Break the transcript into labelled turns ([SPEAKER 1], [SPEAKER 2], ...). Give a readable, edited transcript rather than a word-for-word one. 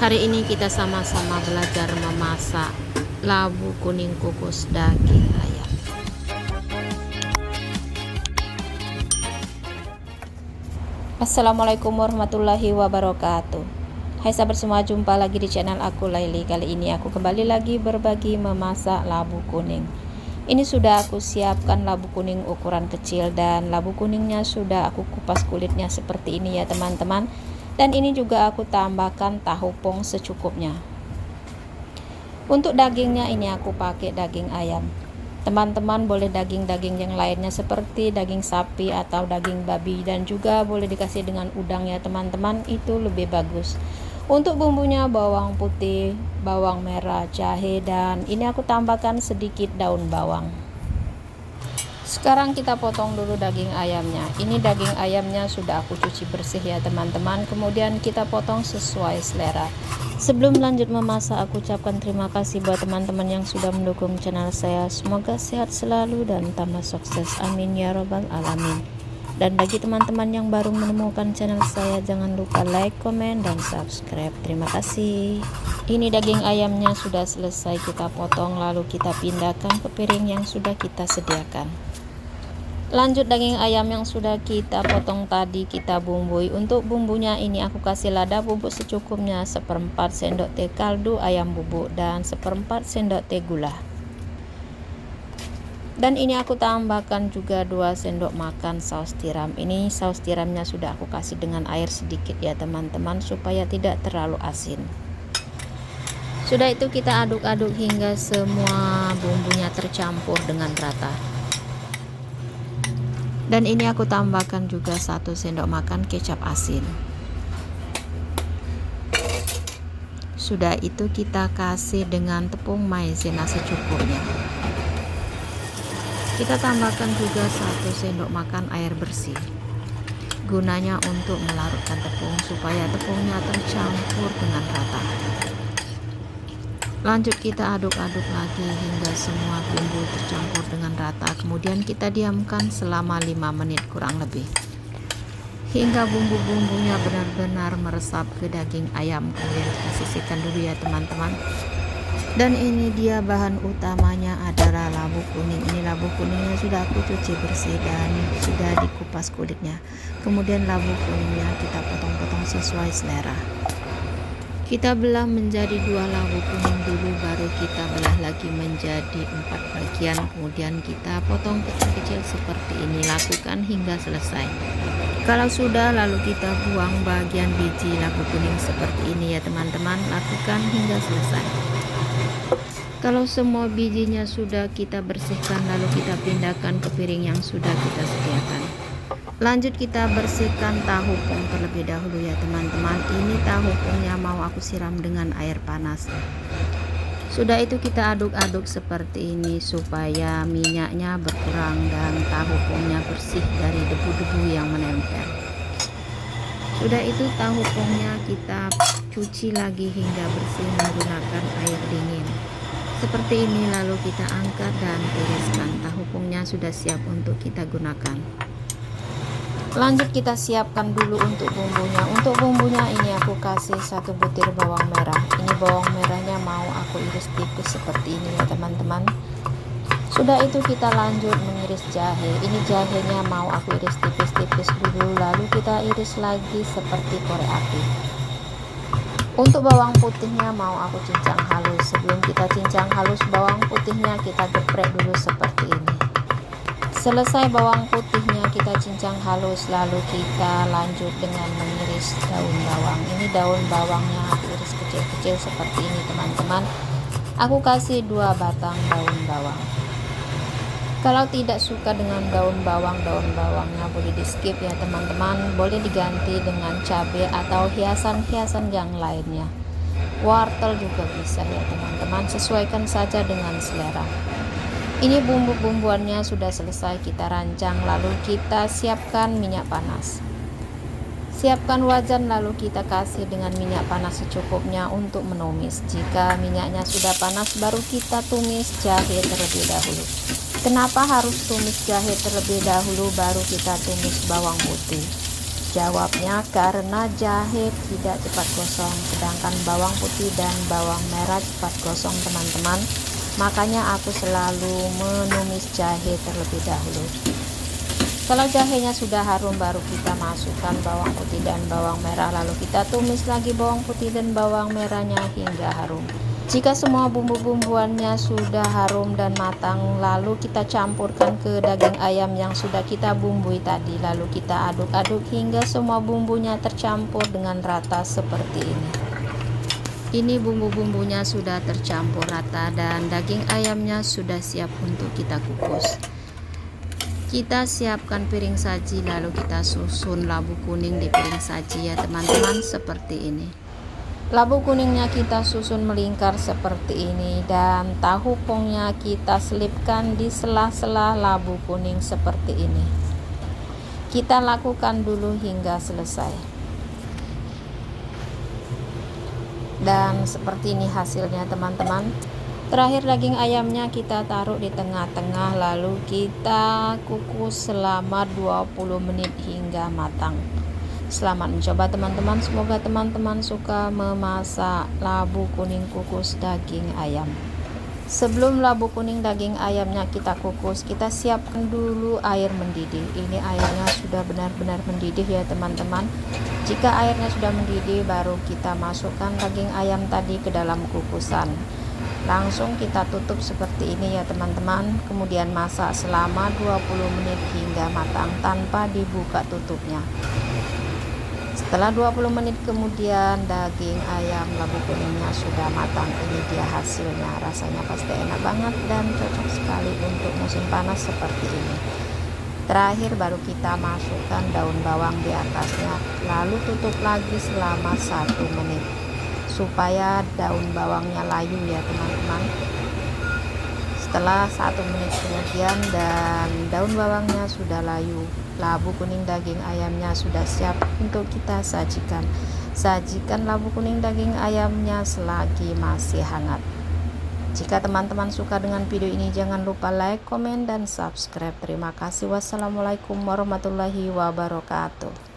[SPEAKER 1] Hari ini kita sama-sama belajar memasak labu kuning kukus daging ayam.
[SPEAKER 2] Assalamualaikum warahmatullahi wabarakatuh. Hai sahabat semua, jumpa lagi di channel aku Laili. Kali ini aku kembali lagi berbagi memasak labu kuning. Ini sudah aku siapkan labu kuning ukuran kecil, dan labu kuningnya sudah aku kupas kulitnya seperti ini ya teman-teman. Dan ini juga aku tambahkan tahu pong secukupnya. Untuk dagingnya ini aku pakai daging ayam. Teman-teman boleh daging-daging yang lainnya seperti daging sapi atau daging babi, dan juga boleh dikasih dengan udang ya teman-teman, itu lebih bagus. Untuk bumbunya bawang putih, bawang merah, jahe, dan ini aku tambahkan sedikit daun bawang. Sekarang kita potong dulu daging ayamnya. Ini daging ayamnya sudah aku cuci bersih ya teman-teman. Kemudian kita potong sesuai selera. Sebelum lanjut memasak, aku ucapkan terima kasih buat teman-teman yang sudah mendukung channel saya. Semoga sehat selalu dan tambah sukses, amin ya robbal alamin. Dan bagi teman-teman yang baru menemukan channel saya, jangan lupa like, komen, dan subscribe. Terima kasih. Ini daging ayamnya sudah selesai kita potong, lalu kita pindahkan ke piring yang sudah kita sediakan. Lanjut daging ayam yang sudah kita potong tadi kita bumbui. Untuk bumbunya ini aku kasih lada bubuk secukupnya, 1/4 sendok teh kaldu ayam bubuk, dan 1/4 sendok teh gula. Dan ini aku tambahkan juga 2 sendok makan saus tiram. Ini saus tiramnya sudah aku kasih dengan air sedikit ya teman-teman, supaya tidak terlalu asin. Sudah itu kita aduk-aduk hingga semua bumbunya tercampur dengan rata. Dan ini aku tambahkan juga 1 sendok makan kecap asin. Sudah itu kita kasih dengan tepung maizena secukupnya. Kita tambahkan juga 1 sendok makan air bersih. Gunanya untuk melarutkan tepung supaya tepungnya tercampur dengan rata. Lanjut kita aduk-aduk lagi hingga semua bumbu tercampur dengan rata. Kemudian kita diamkan selama 5 menit kurang lebih, hingga bumbu-bumbunya benar-benar meresap ke daging ayam. Kemudian kita sisihkan dulu ya teman-teman. Dan ini dia bahan utamanya adalah labu kuning. Ini labu kuningnya sudah aku cuci bersih dan sudah dikupas kulitnya. Kemudian labu kuningnya kita potong-potong sesuai selera. Kita belah menjadi 2 labu kuning dulu, baru kita belah lagi menjadi 4 bagian. Kemudian kita potong kecil-kecil seperti ini. Lakukan hingga selesai. Kalau sudah, lalu kita buang bagian biji labu kuning seperti ini ya teman-teman. Lakukan hingga selesai. Kalau semua bijinya sudah kita bersihkan, lalu kita pindahkan ke piring yang sudah kita sediakan. Lanjut kita bersihkan tahu pong terlebih dahulu ya teman-teman. Ini tahu pongnya mau aku siram dengan air panas. Sudah itu kita aduk-aduk seperti ini supaya minyaknya berkurang dan tahu pongnya bersih dari debu-debu yang menempel. Sudah itu tahu pongnya kita cuci lagi hingga bersih menggunakan air dingin. Seperti ini, lalu kita angkat dan tiriskan. Tahu pongnya sudah siap untuk kita gunakan. Lanjut kita siapkan dulu untuk bumbunya. Untuk bumbunya ini aku kasih 1 butir bawang merah. Ini bawang merahnya mau aku iris tipis seperti ini ya teman-teman. Sudah itu kita lanjut mengiris jahe. Ini jahenya mau aku iris tipis-tipis dulu, lalu kita iris lagi seperti korek api. Untuk bawang putihnya mau aku cincang halus. Sebelum kita cincang halus bawang putihnya, kita geprek dulu seperti ini. Selesai bawang putihnya kita cincang halus, lalu kita lanjut dengan mengiris daun bawang. Ini daun bawangnya aku iris kecil-kecil seperti ini teman-teman. Aku kasih 2 batang daun bawang. Kalau tidak suka dengan daun bawangnya boleh di skip ya teman-teman. Boleh diganti dengan cabai atau hiasan-hiasan yang lainnya. Wortel juga bisa ya teman-teman, sesuaikan saja dengan selera. Ini bumbu-bumbuannya sudah selesai kita rancang, lalu kita siapkan minyak panas. Siapkan wajan, lalu kita kasih dengan minyak panas secukupnya untuk menumis. Jika minyaknya sudah panas, baru kita tumis jahe terlebih dahulu. Kenapa harus tumis jahe terlebih dahulu, baru kita tumis bawang putih? Jawabnya karena jahe tidak cepat gosong, sedangkan bawang putih dan bawang merah cepat gosong teman-teman. Makanya aku selalu menumis jahe terlebih dahulu. Kalau jahenya sudah harum baru kita masukkan bawang putih dan bawang merah, lalu kita tumis lagi bawang putih dan bawang merahnya hingga harum. Jika semua bumbu-bumbuannya sudah harum dan matang, lalu kita campurkan ke daging ayam yang sudah kita bumbui tadi, lalu kita aduk-aduk hingga semua bumbunya tercampur dengan rata seperti ini. Ini bumbu-bumbunya sudah tercampur rata dan daging ayamnya sudah siap untuk kita kukus. Kita siapkan piring saji, lalu kita susun labu kuning di piring saji ya teman-teman, seperti ini. Labu kuningnya kita susun melingkar seperti ini, dan tahu pongnya kita selipkan di sela-sela labu kuning seperti ini. Kita lakukan dulu hingga selesai. Dan seperti ini hasilnya teman-teman. Terakhir daging ayamnya kita taruh di tengah-tengah, lalu kita kukus selama 20 menit hingga matang. Selamat mencoba teman-teman, semoga teman-teman suka memasak labu kuning kukus daging ayam. Sebelum labu kuning daging ayamnya kita kukus, kita siapkan dulu air mendidih. Ini airnya sudah benar-benar mendidih ya teman-teman. Jika airnya sudah mendidih, baru kita masukkan daging ayam tadi ke dalam kukusan. Langsung kita tutup seperti ini ya teman-teman. Kemudian masak selama 20 menit hingga matang tanpa dibuka tutupnya. Setelah 20 menit kemudian daging ayam labu kuningnya sudah matang. Ini dia hasilnya, rasanya pasti enak banget dan cocok sekali untuk musim panas seperti ini. Terakhir baru kita masukkan daun bawang di atasnya, lalu tutup lagi selama 1 menit supaya daun bawangnya layu ya teman-teman. Setelah 1 menit kemudian dan daun bawangnya sudah layu, labu kuning daging ayamnya sudah siap untuk kita sajikan. Sajikan labu kuning daging ayamnya selagi masih hangat. Jika teman-teman suka dengan video ini, jangan lupa like, komen, dan subscribe. Terima kasih. Wassalamualaikum warahmatullahi wabarakatuh.